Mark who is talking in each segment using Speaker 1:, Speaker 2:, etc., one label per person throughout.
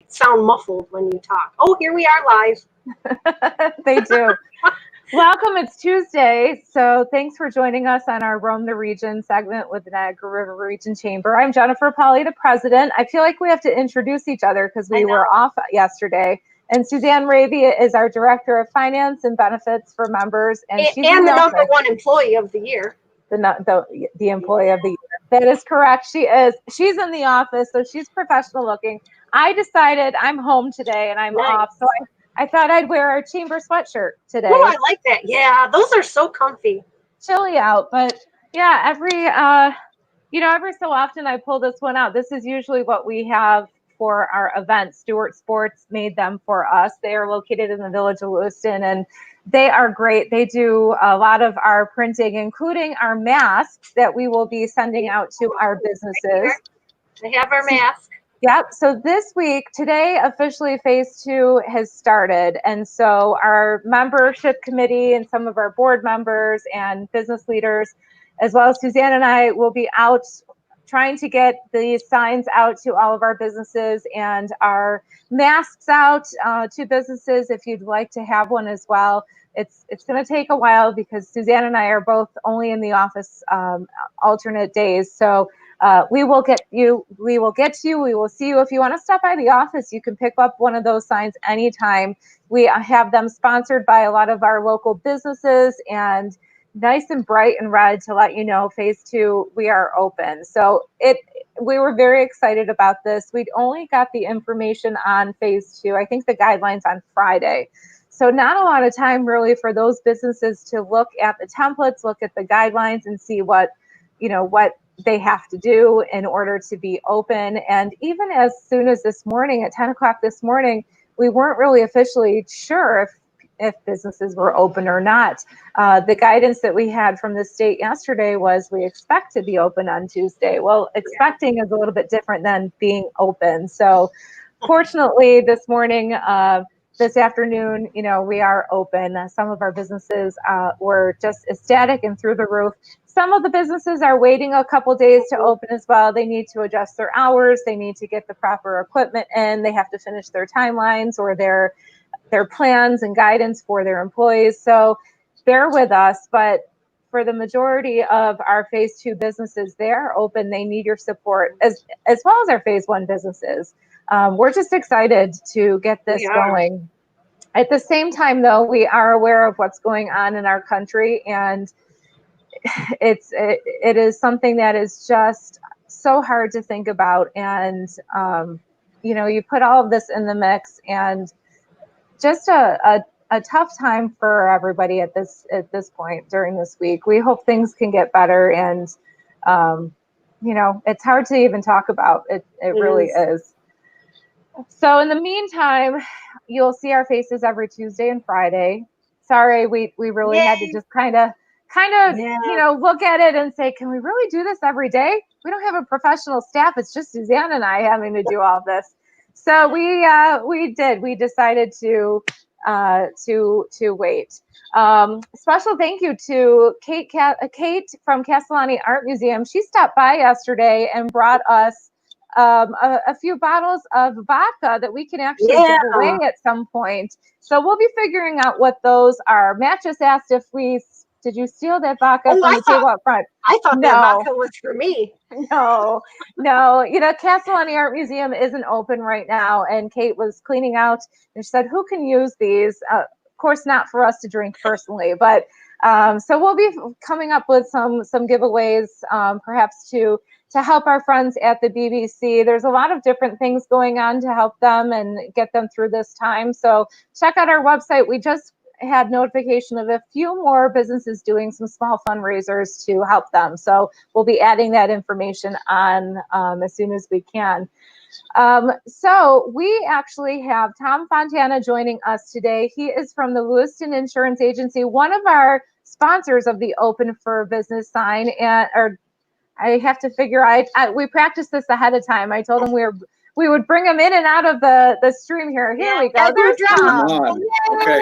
Speaker 1: sound muffled when you talk. Oh, here we are live.
Speaker 2: They do. Welcome. It's Tuesday. So thanks for joining us on our Roam the Region segment with the Niagara River Region Chamber. I'm Jennifer Polly, the president. I feel like we have to introduce each other because we were off yesterday. And Suzanne Ravy is our director of finance and benefits for members. And she's
Speaker 1: the number one employee of the year.
Speaker 2: The employee of the year. That is correct. She is. She's in the office, so she's professional looking. I decided I'm home today and I'm off. So I thought I'd wear a chamber sweatshirt today.
Speaker 1: Oh, I like that. Yeah, those are so comfy.
Speaker 2: Chilly out, but yeah, every so often I pull this one out. This is usually what we have for our events. Stewart Sports made them for us. They are located in the village of Lewiston, and they are great. They do a lot of our printing, including our masks that we will be sending out to our businesses.
Speaker 1: They have our mask.
Speaker 2: Yep. So this week, today, officially phase 2 has started. And so our membership committee and some of our board members and business leaders, as well as Suzanne and I, will be out trying to get these signs out to all of our businesses and our masks out to businesses if you'd like to have one as well. It's going to take a while because Suzanne and I are both only in the office alternate days. So we will get you. We will get to you. We will see you. If you want to stop by the office, you can pick up one of those signs anytime. We have them sponsored by a lot of our local businesses and nice and bright and red to let you know phase 2, we are open. So we were very excited about this. We'd only got the information on phase 2. I think the guidelines on Friday. So not a lot of time really for those businesses to look at the templates, look at the guidelines and see what they have to do in order to be open. And even as soon as this morning at 10 o'clock this morning, we weren't really officially sure if businesses were open or not. The guidance that we had from the state yesterday was we expect to be open on Tuesday. Well, expecting is a little bit different than being open. So fortunately this morning, this afternoon, we are open. Some of our businesses were just ecstatic and through the roof. Some of the businesses are waiting a couple days to open as well. They need to adjust their hours. They need to get the proper equipment in. They have to finish their timelines or their plans and guidance for their employees. So bear with us. But for the majority of our phase 2 businesses, they are open. They need your support as well as our phase 1 businesses. We're just excited to get this going. At the same time, though, we are aware of what's going on in our country, and it is something that is just so hard to think about. And you put all of this in the mix, and just a tough time for everybody at this point during this week. We hope things can get better, and it's hard to even talk about. It really is. So in the meantime, you'll see our faces every Tuesday and Friday. Sorry, we really had to just kind of look at it and say, can we really do this every day? We don't have a professional staff. It's just Suzanne and I having to do all this. So we decided to wait. Special thank you to Kate from Castellani Art Museum. She stopped by yesterday and brought us a few bottles of vodka that we can actually give away at some point. So we'll be figuring out what those are. Matt just asked did you steal that vodka from the table up front?
Speaker 1: I thought that vodka was for me.
Speaker 2: No. Castellani Art Museum isn't open right now, and Kate was cleaning out and she said, who can use these? Of course, not for us to drink personally, but so we'll be coming up with some giveaways, perhaps to help our friends at the BBC. There's a lot of different things going on to help them and get them through this time. So check out our website. We just had notification of a few more businesses doing some small fundraisers to help them. So we'll be adding that information on as soon as we can. So we actually have Tom Fontana joining us today. He is from the Lewiston Insurance Agency, one of our sponsors of the Open for Business sign. I have to figure we practiced this ahead of time. I told him we would bring him in and out of the stream here. Here we go. There's Tom.
Speaker 3: Okay.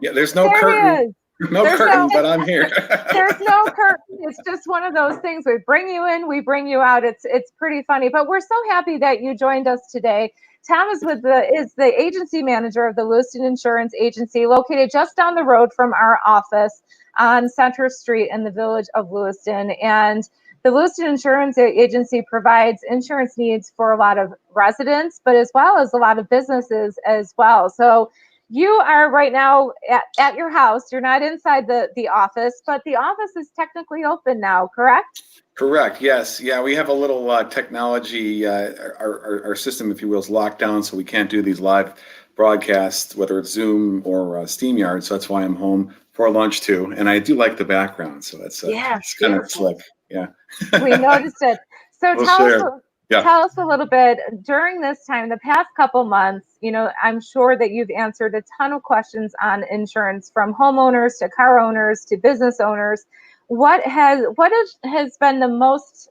Speaker 3: Yeah, there's no curtain. No curtain, but I'm here.
Speaker 2: There's no curtain. It's just one of those things. We bring you in, we bring you out. It's pretty funny, but we're so happy that you joined us today. Tom is the agency manager of the Lewiston Insurance Agency, located just down the road from our office on Center Street in the village of Lewiston. And the Lewiston Insurance Agency provides insurance needs for a lot of residents, but as well as a lot of businesses as well. So you are right now at your house. You're not inside the office, but the office is technically open now, correct?
Speaker 3: Correct. Yes. Yeah. We have a little technology. Our system, if you will, is locked down, so we can't do these live broadcasts, whether it's Zoom or SteamYard. So that's why I'm home for lunch too. And I do like the background, so that's it's kind of slick. Yeah.
Speaker 2: We noticed it. So tell us a little bit during this time, the past couple months. I'm sure that you've answered a ton of questions on insurance, from homeowners to car owners to business owners. What has been the most,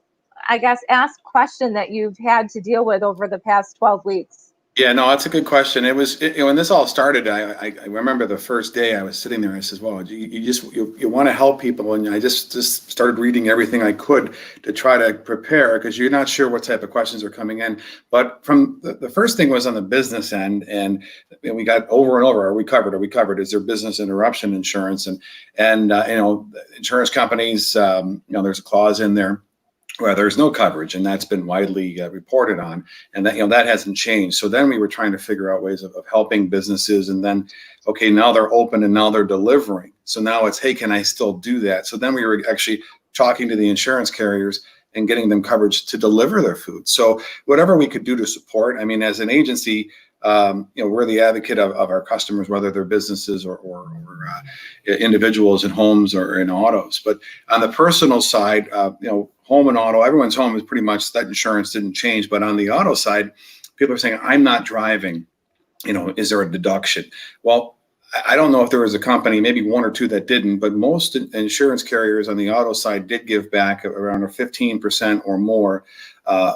Speaker 2: I guess, asked question that you've had to deal with over the past 12 weeks?
Speaker 3: Yeah, no, that's a good question. When this all started, I remember the first day I was sitting there. I said, "Well, you want to help people," and I just started reading everything I could to try to prepare, because you're not sure what type of questions are coming in. But from the first thing was on the business end, and we got over and over: Are we covered? Are we covered? Is there business interruption insurance? And insurance companies, there's a clause in there where there's no coverage, and that's been widely reported on, and that hasn't changed. So then we were trying to figure out ways of helping businesses, and then, okay, now they're open and now they're delivering. So now it's, hey, can I still do that? So then we were actually talking to the insurance carriers and getting them coverage to deliver their food. So whatever we could do to support. I mean, as an agency, we're the advocate of our customers, whether they're businesses or individuals in homes or in autos. But on the personal side, home and auto, everyone's home is pretty much, that insurance didn't change. But on the auto side, people are saying, I'm not driving. Is there a deduction? Well, I don't know if there was a company, maybe one or two, that didn't, but most insurance carriers on the auto side did give back around a 15% or more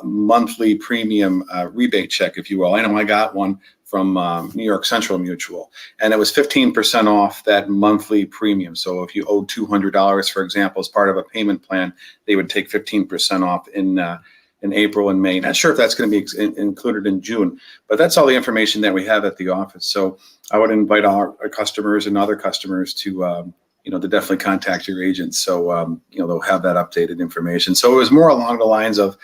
Speaker 3: monthly premium rebate check, if you will. I know I got one from New York Central Mutual, and it was 15% off that monthly premium. So if you owe $200, for example, as part of a payment plan, they would take 15% off in April and May. Not sure if that's going to be included in June, but that's all the information that we have at the office. So I would invite our customers and other customers to to definitely contact your agents. So they'll have that updated information. So it was more along the lines of,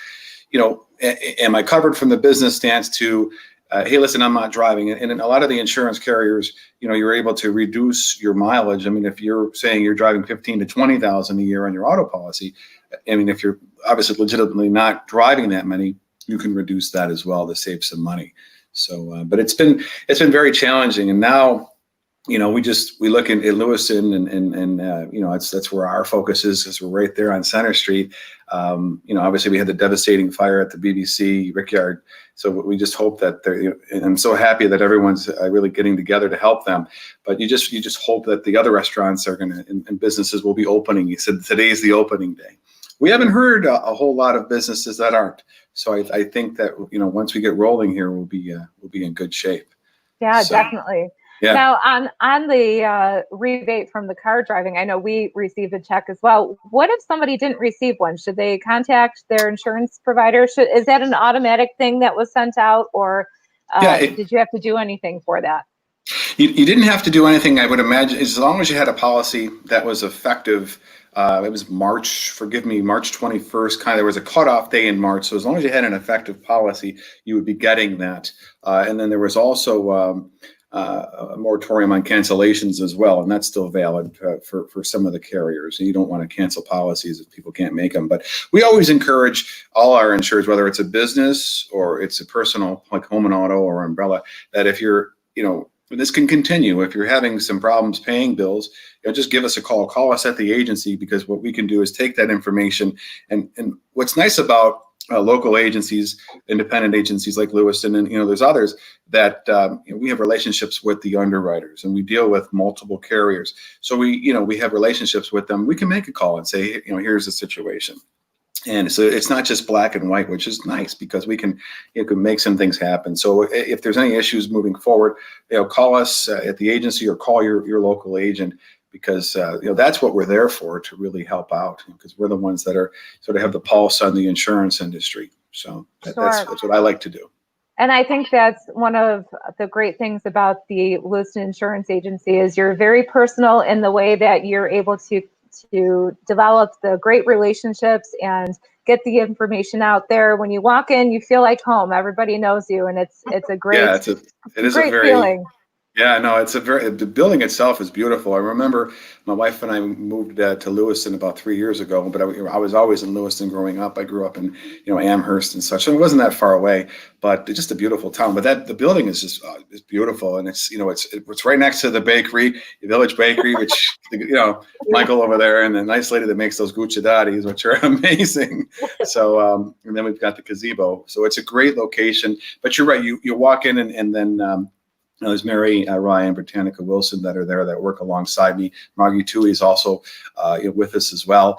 Speaker 3: am I covered from the business stance to, hey, listen, I'm not driving. And in a lot of the insurance carriers, you're able to reduce your mileage. I mean, if you're saying you're driving 15 to 20,000 a year on your auto policy, I mean, if you're obviously legitimately not driving that many, you can reduce that as well to save some money. So, but it's been very challenging. And now, we look at Lewiston, and that's where our focus is, because we're right there on Center Street. Obviously we had the devastating fire at the BBC Rickyard. So we just hope that and I'm so happy that everyone's really getting together to help them. But you just hope that the other restaurants are and businesses will be opening. You said today's the opening day. We haven't heard a whole lot of businesses that aren't. So I think that, once we get rolling here, we'll be in good shape.
Speaker 2: Yeah, definitely. Yeah. Now, on the rebate from the car driving, I know we received a check as well. What if somebody didn't receive one? Should they contact their insurance provider? Is that an automatic thing that was sent out, or did you have to do anything for that?
Speaker 3: You didn't have to do anything, I would imagine, as long as you had a policy that was effective. It was March 21st, there was a cutoff day in March. So as long as you had an effective policy, you would be getting that. And then there was also a moratorium on cancellations as well, and that's still valid for some of the carriers. And you don't want to cancel policies if people can't make them. But we always encourage all our insurers, whether it's a business or it's a personal, like home and auto or umbrella, that if you're, this can continue. If you're having some problems paying bills, just give us a call. Call us at the agency, because what we can do is take that information. And what's nice about local agencies, independent agencies like Lewiston, and there's others that we have relationships with the underwriters, and we deal with multiple carriers. So we have relationships with them. We can make a call and say, here's the situation. And so it's not just black and white, which is nice, because we can make some things happen. So if there's any issues moving forward, call us at the agency or call your local agent, because that's what we're there for, to really help out, because we're the ones that are sort of have the pulse on the insurance industry. So that's what I like to do.
Speaker 2: And I think that's one of the great things about the Lewiston Insurance Agency is you're very personal in the way that you're able to develop the great relationships and get the information out there. When you walk in, you feel like home. Everybody knows you, and it's a great,
Speaker 3: Yeah, it is a
Speaker 2: great
Speaker 3: very,
Speaker 2: feeling.
Speaker 3: yeah, no, the building itself is beautiful. I remember my wife and I moved to Lewiston about 3 years ago, but I was always in Lewiston growing up. I grew up in, Amherst and such, and it wasn't that far away, but it's just a beautiful town. But the building is just is beautiful, and it's right next to the bakery, the Village Bakery, which Michael over there, and the nice lady that makes those gucciadati, which are amazing. So, and then we've got the gazebo. So it's a great location. But you're right. You walk in and then. There's Mary Ryan, Britannica Wilson that are there that work alongside me. Margie Toohey is also with us as well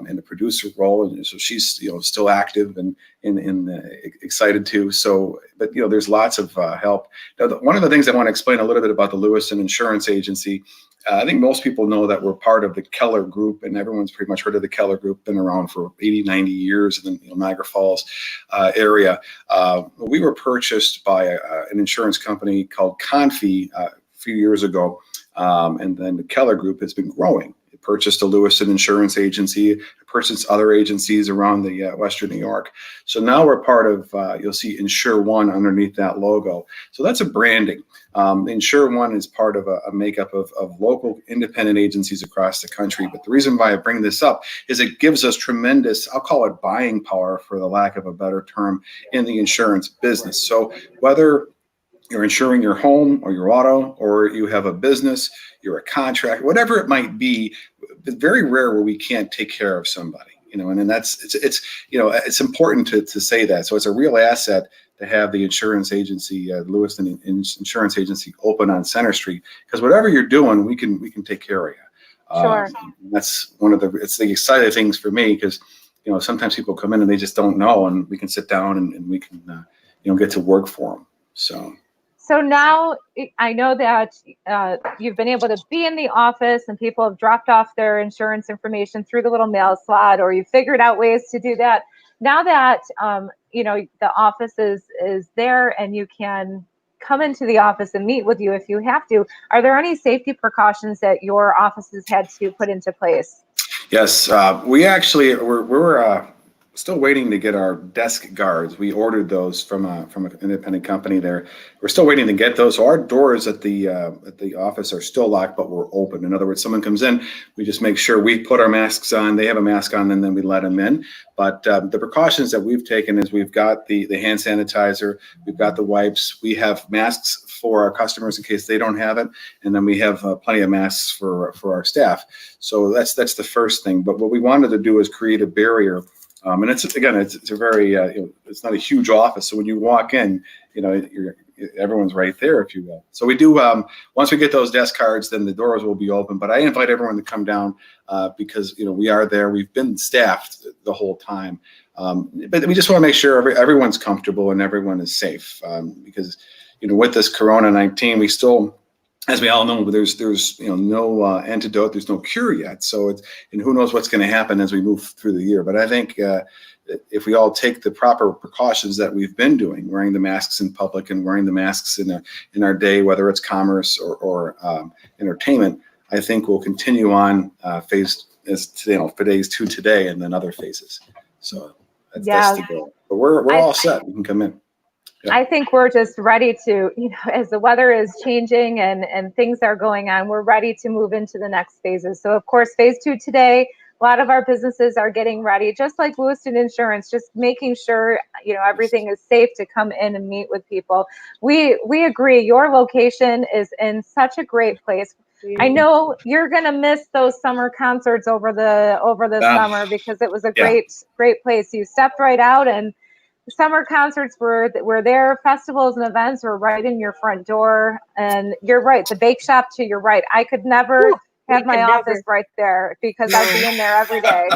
Speaker 3: in the producer role, and so she's still active and excited too. So, but there's lots of help. Now, one of the things I want to explain a little bit about the Lewiston Insurance Agency. I think most people know that we're part of the Keller Group, and everyone's pretty much heard of the Keller Group, been around for 80, 90 years in the Niagara Falls area. We were purchased by an insurance company called Confi a few years ago, and then the Keller Group has been growing. It purchased a Lewiston Insurance Agency, it purchased other agencies around the Western New York. So now we're part of, you'll see Insure One underneath that logo. So that's a branding. Insure One is part of a makeup of local independent agencies across the country. But the reason why I bring this up is it gives us tremendous, I'll call it buying power for the lack of a better term, in the insurance business. So whether you're insuring your home or your auto, or you have a business, you're a contractor, whatever it might be, it's very rare where we can't take care of somebody, and then it's important to say that. So it's a real asset to have the insurance agency, Lewiston Insurance Agency, open on Center Street, because whatever you're doing, we can take care of you.
Speaker 2: Sure.
Speaker 3: That's it's the exciting things for me, because sometimes people come in and they just don't know, and we can sit down and we can get to work for them.
Speaker 2: So now I know that you've been able to be in the office and people have dropped off their insurance information through the little mail slot, or you figured out ways to do that. Now that, the office is there and you can come into the office and meet with you if you have to, are there any safety precautions that your offices had to put into place?
Speaker 3: Yes, we actually, we're still waiting to get our desk guards. We ordered those from an independent company there. We're still waiting to get those. So our doors at the office are still locked, but we're open. In other words, someone comes in, we just make sure we put our masks on. They have a mask on, and then we let them in. But the precautions that we've taken is we've got the hand sanitizer, we've got the wipes, we have masks for our customers in case they don't have it, and then we have plenty of masks for our staff. So that's the first thing. But what we wanted to do is create a barrier. And it's a very, it's not a huge office. So when you walk in, everyone's right there, if you will. So we do, once we get those desk cards, then the doors will be open. But I invite everyone to come down because, we are there. We've been staffed the whole time. But we just want to make sure everyone's comfortable and everyone is safe because, with this Corona-19, we still, as we all know, there's no antidote, there's no cure yet. So and who knows what's going to happen as we move through the year. But I think if we all take the proper precautions that we've been doing, wearing the masks in public and wearing the masks in our day, whether it's commerce or entertainment, I think we'll continue on phase phase 2 today and then other phases. So that's the goal. But we're all set. We can come in. Yeah.
Speaker 2: I think we're just ready to, as the weather is changing and things are going on, we're ready to move into the next phases. So of course, phase 2 today, a lot of our businesses are getting ready, just like Lewiston Insurance, just making sure, everything is safe to come in and meet with people. We agree. Your location is in such a great place. I know you're going to miss those summer concerts over the summer because it was a great place. You stepped right out and summer concerts were there. Festivals and events were right in your front door. And you're right, the bake shop to your right. I could never have my office right there because I'd be in there every day.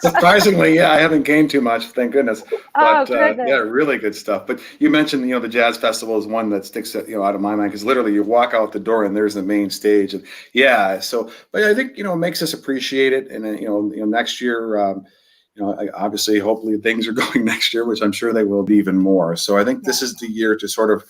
Speaker 3: Surprisingly, I haven't gained too much, thank goodness. But really good stuff. But you mentioned, the Jazz Festival is one that sticks out of my mind because literally you walk out the door and there's the main stage. And but I think, it makes us appreciate it. And then, next year, obviously, hopefully things are going next year, which I'm sure they will be even more. So I think this is the year to sort of,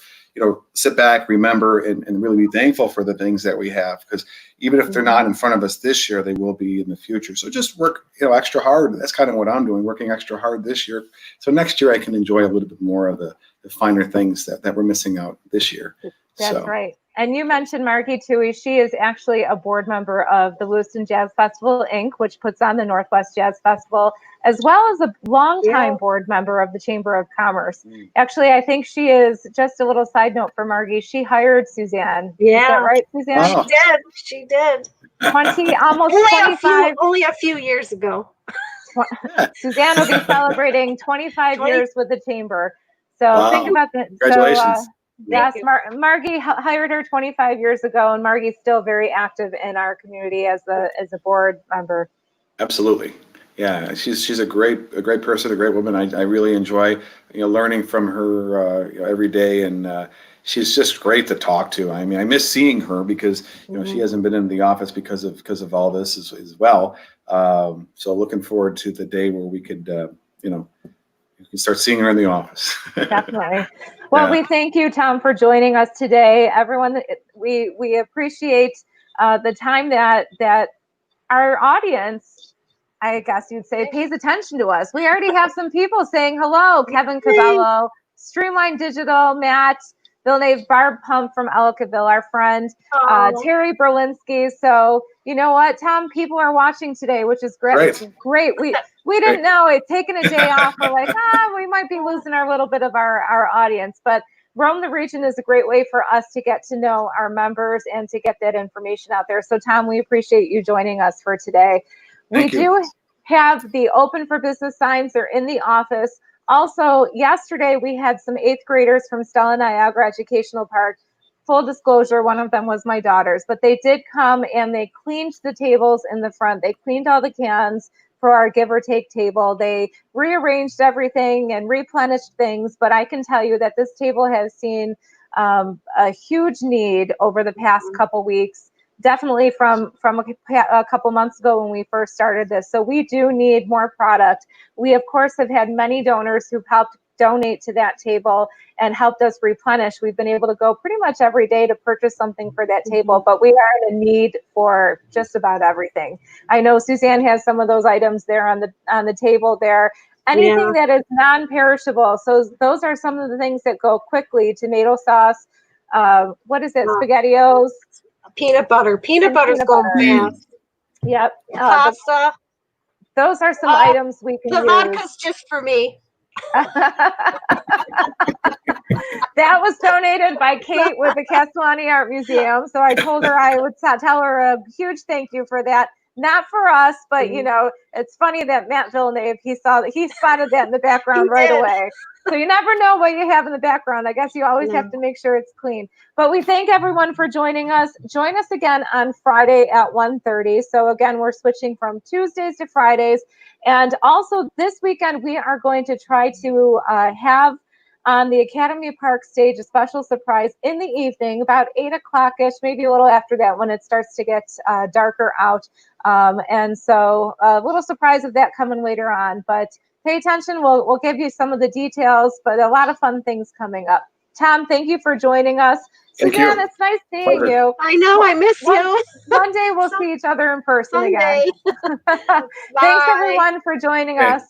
Speaker 3: sit back, remember, and really be thankful for the things that we have, because even if they're not in front of us this year, they will be in the future. So just work, extra hard. That's kind of what I'm doing, working extra hard this year. So next year I can enjoy a little bit more of the finer things that we're missing out this year.
Speaker 2: That's right. And you mentioned Margie Toohey. She is actually a board member of the Lewiston Jazz Festival, Inc., which puts on the Northwest Jazz Festival, as well as a longtime board member of the Chamber of Commerce. Actually, I think she is, just a little side note for Margie, she hired Suzanne.
Speaker 1: Yeah.
Speaker 2: Is that right, Suzanne?
Speaker 1: Oh. She did.
Speaker 2: 20, almost 25.
Speaker 1: Only a few years ago.
Speaker 2: Suzanne will be celebrating 25 years with the Chamber. So think about that.
Speaker 3: Congratulations.
Speaker 2: Yes, Margie hired her 25 years ago, and Margie's still very active in our community as a board member.
Speaker 3: Absolutely. Yeah, she's a great person, a great woman. I really enjoy learning from her every day, and she's just great to talk to. I mean, I miss seeing her because she hasn't been in the office because of all this as well. So looking forward to the day where we could you can start seeing her in the office.
Speaker 2: Definitely. Well, we thank you, Tom, for joining us today. Everyone, we appreciate the time that our audience, I guess you'd say, pays attention to us. We already have some people saying hello. Kevin Cabello, Streamline Digital, Matt Villeneuve, Barb Pump from Ellicottville, our friend, Terry Berlinski. So you know what, Tom, people are watching today, which is great. It's great. We didn't know it. Taking a day off, we're like, we might be losing our little bit of our audience. But Roam the Region is a great way for us to get to know our members and to get that information out there. So Tom, we appreciate you joining us for today. We do have the Open for Business signs. They're in the office. Also, yesterday we had some 8th graders from Stella Niagara Educational Park. Full disclosure, one of them was my daughter's, but they did come and they cleaned the tables in the front. They cleaned all the cans for our give or take table. They rearranged everything and replenished things, but I can tell you that this table has seen a huge need over the past couple weeks. Definitely from a couple months ago when we first started this. So we do need more product. We, of course, have had many donors who've helped donate to that table and helped us replenish. We've been able to go pretty much every day to purchase something for that table, but we are in a need for just about everything. I know Suzanne has some of those items there on the table there. Anything that is non-perishable. So those are some of the things that go quickly. Tomato sauce. What is it? SpaghettiOs.
Speaker 1: Peanut butter. Peanut butter's going fast.
Speaker 2: Yep.
Speaker 1: Pasta.
Speaker 2: Those are some items we can use.
Speaker 1: The vodka's just for me.
Speaker 2: That was donated by Kate with the Castellani Art Museum. So I told her I would tell her a huge thank you for that. Not for us, but it's funny that Matt Villeneuve, he spotted that in the background right away. So you never know what you have in the background. I guess you always have to make sure it's clean. But we thank everyone for joining us. Join us again on Friday at 1:30. So again, we're switching from Tuesdays to Fridays. And also this weekend, we are going to try to have on the Academy Park stage a special surprise in the evening, about 8 o'clock-ish, maybe a little after that when it starts to get darker out. And so a little surprise of that coming later on. But pay attention. We'll give you some of the details, but a lot of fun things coming up. Tom, thank you for joining us. Suzanne, it's nice seeing you.
Speaker 1: I know, I miss you.
Speaker 2: One day we'll see each other in person again. Thanks everyone for joining us.